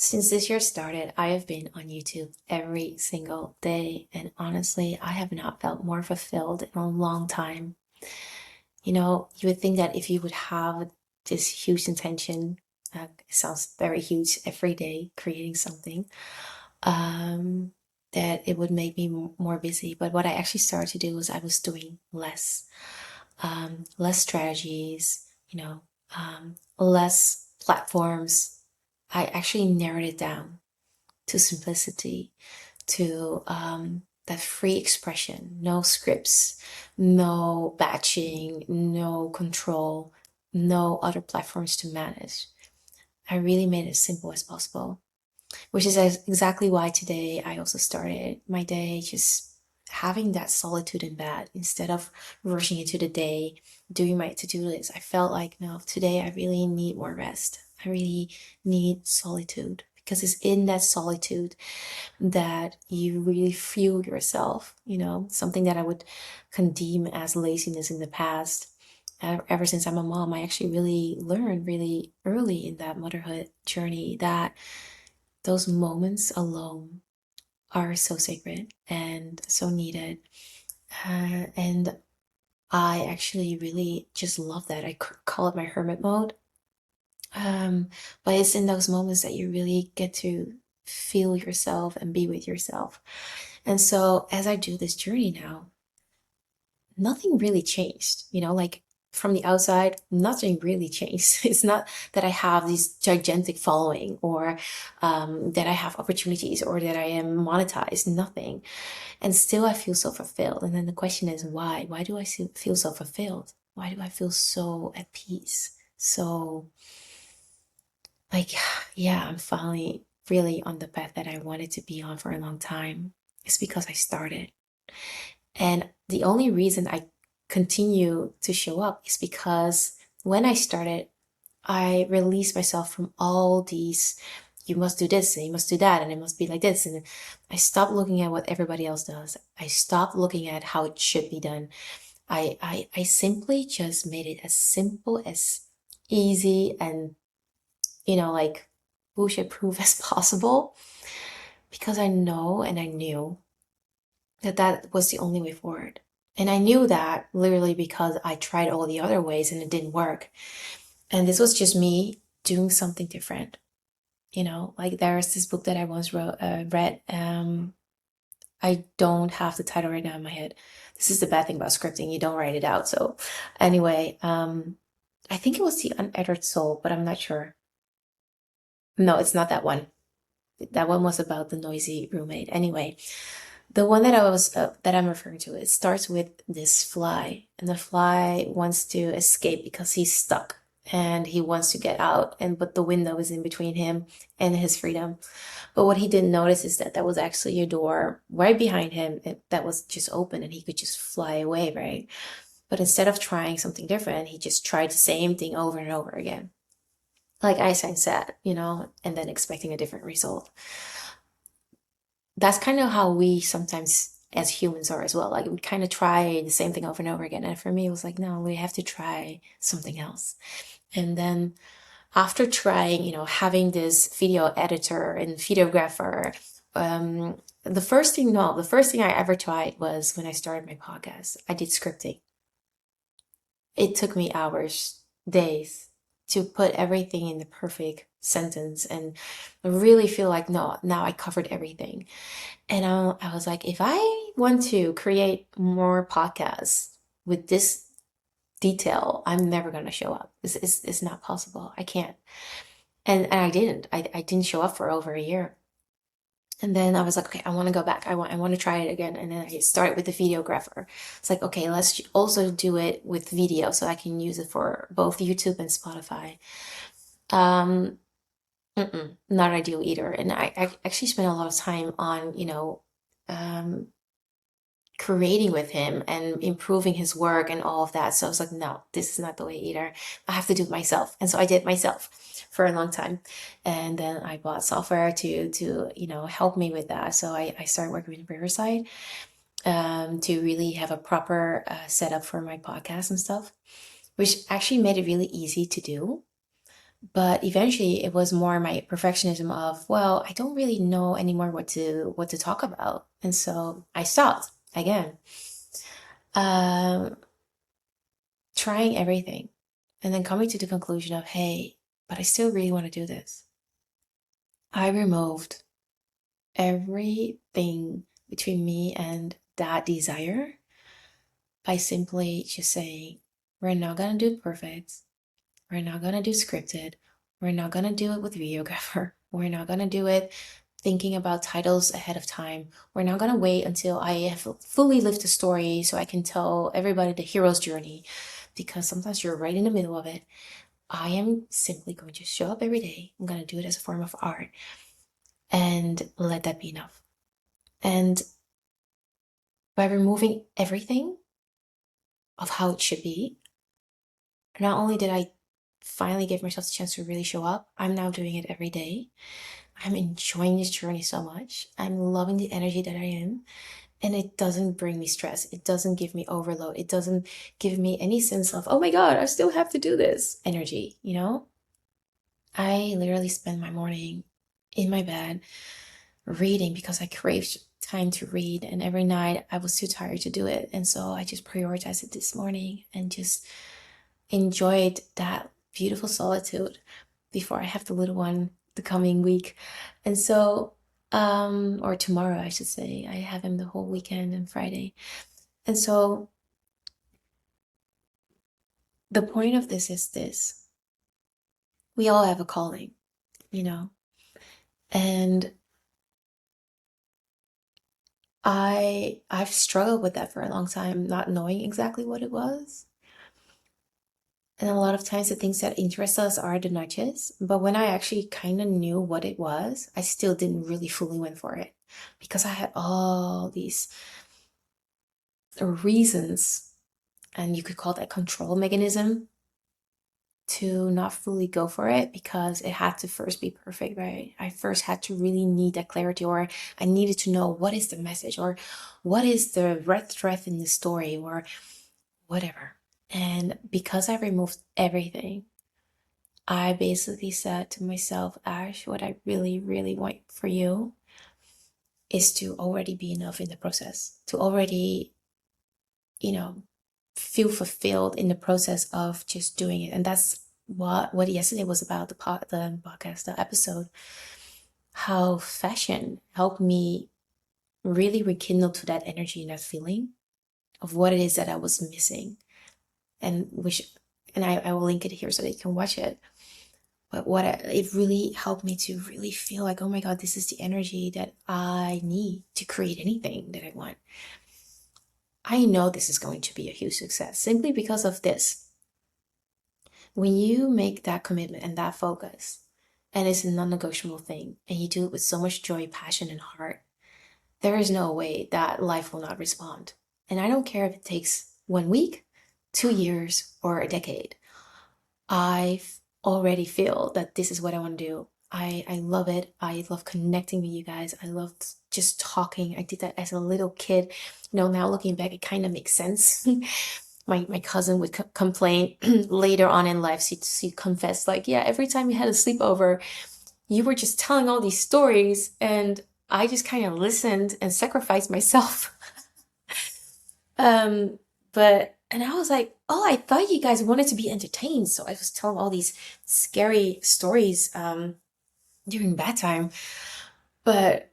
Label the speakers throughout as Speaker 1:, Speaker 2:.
Speaker 1: Since this year started, I have been on YouTube every single day, and honestly, I have not felt more fulfilled in a long time. You would think that if you would have this huge intention, it sounds very huge, every day creating something, um, that it would make me more busy. But what I actually started to do was I was doing less strategies, less platforms. I actually narrowed it down to simplicity, to that free expression, no scripts, no batching, no control, no other platforms to manage. I really made it as simple as possible, which is exactly why today I also started my day just having that solitude in bed instead of rushing into the day, doing my to-do list. I felt like, no, today I really need more rest. I really need solitude because it's in that solitude that you really fuel yourself, something that I would condemn as laziness in the past. Ever since I'm a mom, I actually really learned really early in that motherhood journey that those moments alone are so sacred and so needed. And I actually really just love that. I call it my hermit mode. Um, but it's in those moments that you really get to feel yourself and be with yourself. And so as I do this journey now, nothing really changed, like from the outside, nothing really changed. It's not that I have this gigantic following or that I have opportunities or that I am monetized, nothing. And still I feel so fulfilled. And then the question is why? Why do I feel so fulfilled? Why do I feel so at peace? So like, yeah, I'm finally really on the path that I wanted to be on for a long time. It's because I started. And the only reason I continue to show up is because when I started, I released myself from all these, you must do this and you must do that and it must be like this. And I stopped looking at what everybody else does. I stopped looking at how it should be done. I simply just made it as simple as easy and, like bullshit proof as possible because I know and I knew that that was the only way forward. And I knew that literally because I tried all the other ways and it didn't work. And this was just me doing something different. Like there's this book that I once read. I don't have the title right now in my head. This is the bad thing about scripting. You don't write it out. So anyway, I think it was The Untethered Soul, but I'm not sure. No, it's not that one. That one was about the noisy roommate. Anyway, the one that I'm referring to, it starts with this fly, and the fly wants to escape because he's stuck and he wants to get out, and but the window is in between him and his freedom. But what he didn't notice is that that was actually a door right behind him that was just open and he could just fly away, right? But instead of trying something different, he just tried the same thing over and over again. Like Einstein said, and then expecting a different result. That's kind of how we sometimes as humans are as well. Like we kind of try the same thing over and over again. And for me, it was like, no, we have to try something else. And then after trying, having this video editor and videographer, the first thing I ever tried was when I started my podcast. I did scripting. It took me hours, days to put everything in the perfect sentence and really feel like, no, now I covered everything. And I was like, if I want to create more podcasts with this detail, I'm never going to show up. It's not possible. I can't. And I didn't. I didn't show up for over a year. And then I was like, okay, I want to go back. I want to try it again. And then I started with the videographer. It's like, okay, let's also do it with video so I can use it for both YouTube and Spotify. Um, not ideal either. And I actually spent a lot of time on, um, creating with him and improving his work and all of that. So I was like, no, this is not the way either. I have to do it myself. And so I did myself for a long time. And then I bought software to help me with that. So I started working with Riverside to really have a proper setup for my podcast and stuff, which actually made it really easy to do. But eventually it was more my perfectionism of, well, I don't really know anymore what to talk about. And so I stopped again. Um, Trying everything and then coming to the conclusion of, hey, but I still really want to do this. I removed everything between me and that desire by simply just saying, we're not gonna do it perfect. We're not gonna do scripted. We're not gonna do it with videographer. We're not gonna do it thinking about titles ahead of time. We're not gonna wait until I have fully lived the story so I can tell everybody the hero's journey, because sometimes you're right in the middle of it. I am simply going to show up every day. I'm gonna do it as a form of art and let that be enough. And by removing everything of how it should be, not only did I finally give myself the chance to really show up, I'm now doing it every day. I'm enjoying this journey so much. I'm loving the energy that I am. And it doesn't bring me stress. It doesn't give me overload. It doesn't give me any sense of, oh my God, I still have to do this energy, you know? I literally spend my morning in my bed reading because I craved time to read. And every night I was too tired to do it. And so I just prioritized it this morning and just enjoyed that beautiful solitude before I have the little one the coming week. And so, or tomorrow, I should say, I have him the whole weekend and Friday. And so the point of this is this: we all have a calling, you know, and I've struggled with that for a long time, not knowing exactly what it was. And a lot of times the things that interest us are the nudges. But when I actually kind of knew what it was, I still didn't really fully went for it because I had all these reasons, and you could call that control mechanism, to not fully go for it because it had to first be perfect, right? I first had to really need that clarity, or I needed to know what is the message, or what is the red thread in the story, or whatever. And because I removed everything, I basically said to myself, Ash, what I really, really want for you is to already be enough in the process, to already, you know, feel fulfilled in the process of just doing it. And that's what yesterday was about, the podcast, the episode, how fashion helped me really rekindle to that energy and that feeling of what it is that I was missing. And which, and I will link it here so that you can watch it. But it really helped me to really feel like, oh my God, this is the energy that I need to create anything that I want. I know this is going to be a huge success simply because of this. When you make that commitment and that focus, and it's a non-negotiable thing, and you do it with so much joy, passion, and heart, there is no way that life will not respond. And I don't care if it takes 1 week, 2 years, or a decade. I already feel that this is what I want to do. I love it. I love connecting with you guys. I love just talking. I did that as a little kid. Now looking back, it kind of makes sense. My cousin would complain later on in life. She confessed, like, yeah, every time we had a sleepover, you were just telling all these stories, and I just kind of listened and sacrificed myself. Um, but and I was like, oh, I thought you guys wanted to be entertained, so I was telling all these scary stories during bedtime. But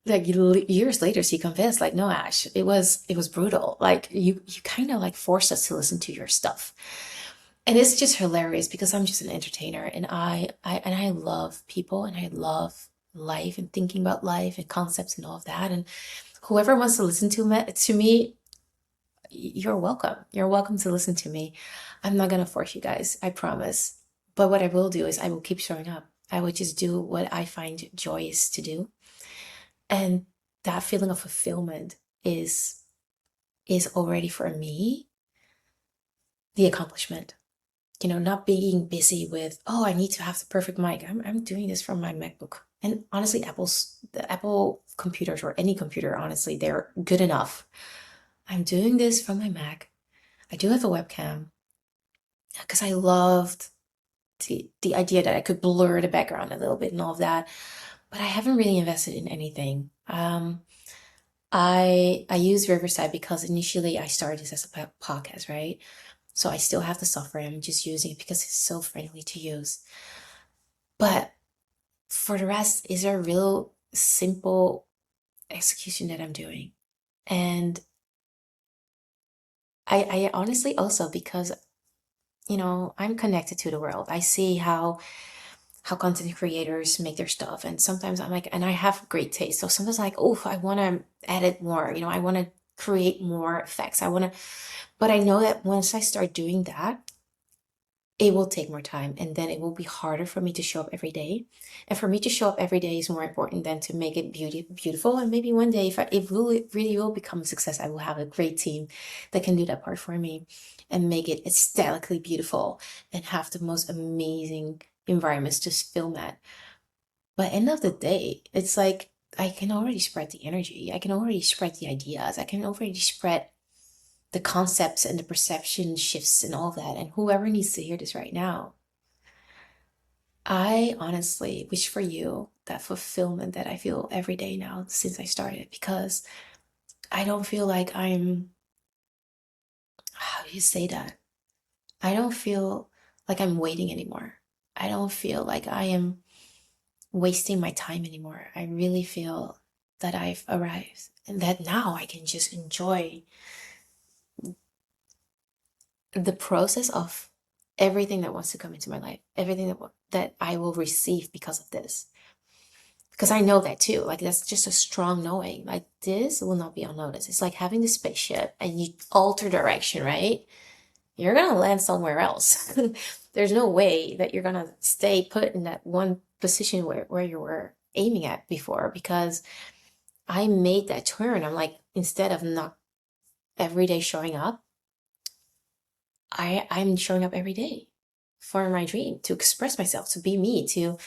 Speaker 1: like years later, she confessed, like, no, Ash, it was brutal. Like you kind of like forced us to listen to your stuff. And it's just hilarious because I'm just an entertainer, and I love people, and I love life and thinking about life and concepts and all of that. And whoever wants to listen to me, you're welcome. You're welcome to listen to me. I'm not gonna force you guys, I promise. But what I will do is I will keep showing up. I will just do what I find joyous to do. And that feeling of fulfillment is already for me the accomplishment. Not being busy with, oh, I need to have the perfect mic. I'm doing this from my MacBook. And honestly, the Apple computers, or any computer, honestly, they're good enough. I'm doing this from my Mac. I do have a webcam because I loved the idea that I could blur the background a little bit and all of that, but I haven't really invested in anything. I use Riverside because initially I started this as a podcast, right? So I still have the software. I'm just using it because it's so friendly to use. But for the rest, is a real simple execution that I'm doing. And I honestly also, because I'm connected to the world. I see how content creators make their stuff, and sometimes I'm like, and I have great taste. So sometimes I'm like, oh, I want to edit more. I want to create more effects. But I know that once I start doing that, it will take more time, and then it will be harder for me to show up every day. And for me to show up every day is more important than to make it beautiful. And maybe one day, if it really will become a success, I will have a great team that can do that part for me and make it aesthetically beautiful and have the most amazing environments to film at. But end of the day, it's like I can already spread the energy. I can already spread the ideas. I can already spread the concepts and the perception shifts and all that. And whoever needs to hear this right now, I honestly wish for you that fulfillment that I feel every day now since I started, because I don't feel like how do you say that? I don't feel like I'm waiting anymore. I don't feel like I am wasting my time anymore. I really feel that I've arrived and that now I can just enjoy the process of everything that wants to come into my life, everything that I will receive because of this. Because I know that too. Like that's just a strong knowing. Like this will not be unnoticed. It's like having the spaceship and you alter direction, right? You're gonna land somewhere else. There's no way that you're gonna stay put in that one position where you were aiming at before, because I made that turn. I'm like, instead of not every day showing up, I'm showing up every day for my dream, to express myself, to be me, to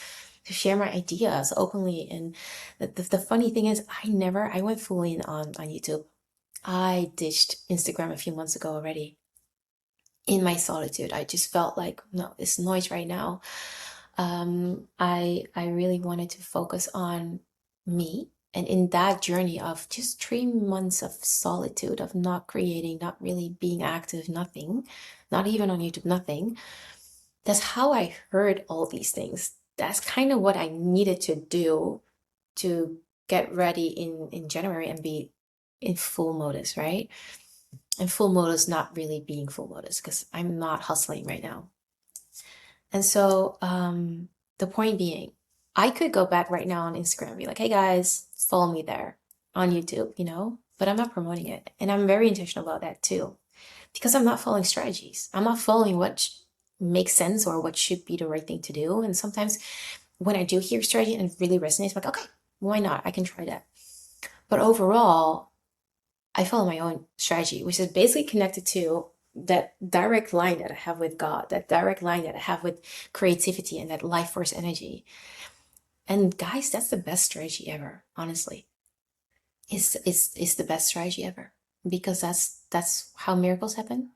Speaker 1: share my ideas openly. And the funny thing is, I went fully in on YouTube. I ditched Instagram a few months ago already. In my solitude, I just felt like, no, it's noise right now. I really wanted to focus on me. And in that journey of just 3 months of solitude, of not creating, not really being active, nothing, not even on YouTube, nothing, that's how I heard all these things. That's kind of what I needed to do to get ready in January and be in full modus, right? And full modus, not really being full modus, because I'm not hustling right now. And so the point being, I could go back right now on Instagram and be like, hey guys, follow me there on YouTube, but I'm not promoting it. And I'm very intentional about that too, because I'm not following strategies. I'm not following what makes sense or what should be the right thing to do. And sometimes when I do hear strategy and it really resonates, I'm like, okay, why not? I can try that. But overall, I follow my own strategy, which is basically connected to that direct line that I have with God, that direct line that I have with creativity and that life force energy. And guys, that's the best strategy ever, honestly. It's the best strategy ever, because that's how miracles happen.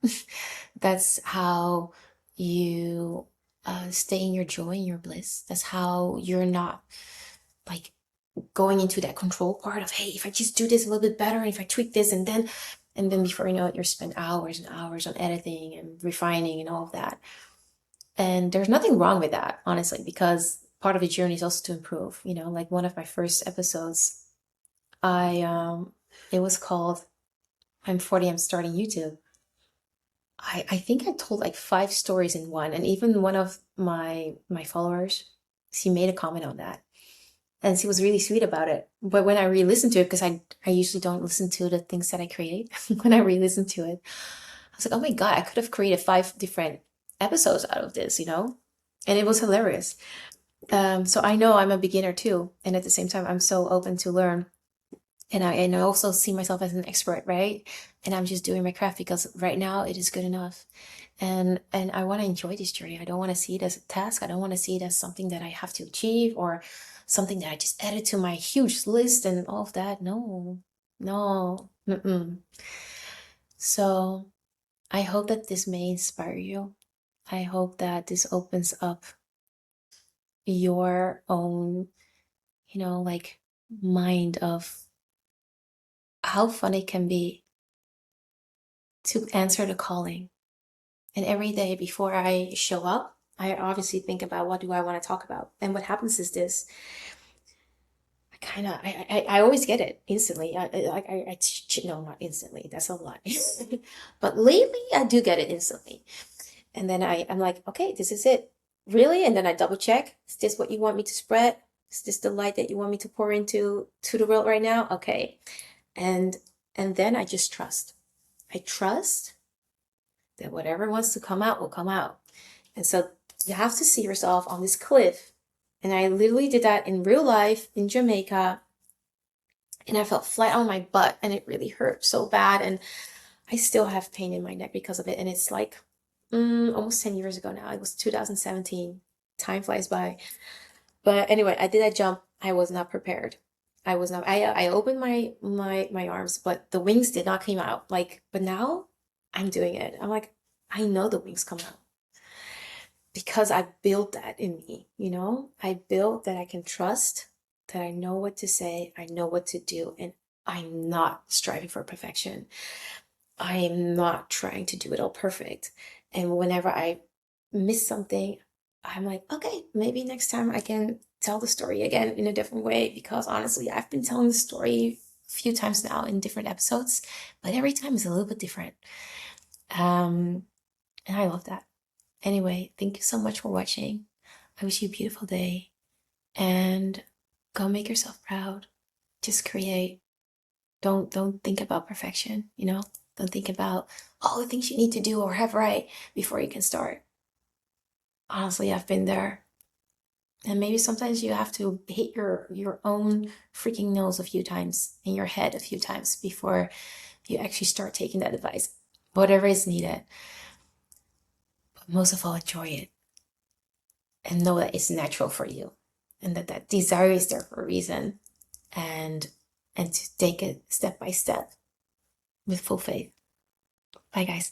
Speaker 1: That's how you stay in your joy and your bliss. That's how you're not like going into that control part of, hey, if I just do this a little bit better, and if I tweak this, and then before you know it, you're spend hours and hours on editing and refining and all of that. And there's nothing wrong with that, honestly, because part of the journey is also to improve. Like one of my first episodes, it was called I'm 40, I'm starting YouTube. I think I told like 5 stories in one, and even one of my followers, she made a comment on that. And she was really sweet about it. But when I re-listened to it, because I usually don't listen to the things that I create, when I re-listened to it, I was like, oh my God, I could have created 5 different episodes out of this. And it was hilarious. So I know I'm a beginner too. And at the same time, I'm so open to learn. And I also see myself as an expert, right? And I'm just doing my craft because right now it is good enough. And I want to enjoy this journey. I don't want to see it as a task. I don't want to see it as something that I have to achieve, or something that I just added to my huge list and all of that. No, no. Mm-mm. So I hope that this may inspire you. I hope that this opens up your own, like mind of how fun it can be to answer the calling. And every day before I show up, I obviously think about what do I want to talk about. And what happens is this: I always get it instantly. No, not instantly. That's a lie. But lately, I do get it instantly. And then I'm like, okay, this is it. Really? And then I double check. Is this what you want me to spread? Is this the light that you want me to pour into the world right now? Okay. And then I just trust. I trust that whatever wants to come out will come out. And so you have to see yourself on this cliff. And I literally did that in real life in Jamaica. And I felt flat on my butt and it really hurt so bad. And I still have pain in my neck because of it. And it's like almost 10 years ago now. It was 2017. Time flies by. But anyway, I did that jump. I was not prepared. I was not. I opened my arms, but the wings did not come out. But now I'm doing it. I'm like, I know the wings come out because I built that in me. I built that I can trust, that I know what to say, I know what to do, and I'm not striving for perfection. I am not trying to do it all perfect. And whenever I miss something, I'm like, okay, maybe next time I can tell the story again in a different way, because honestly, I've been telling the story a few times now in different episodes, but every time is a little bit different. And I love that. Anyway, thank you so much for watching. I wish you a beautiful day and go make yourself proud. Just create. Don't think about perfection, Don't think about all the things you need to do or have right before you can start. Honestly, I've been there. And maybe sometimes you have to hit your own freaking nose a few times, in your head a few times, before you actually start taking that advice. Whatever is needed. But most of all, enjoy it. And know that it's natural for you. And that desire is there for a reason. And to take it step by step with full faith. Bye, guys.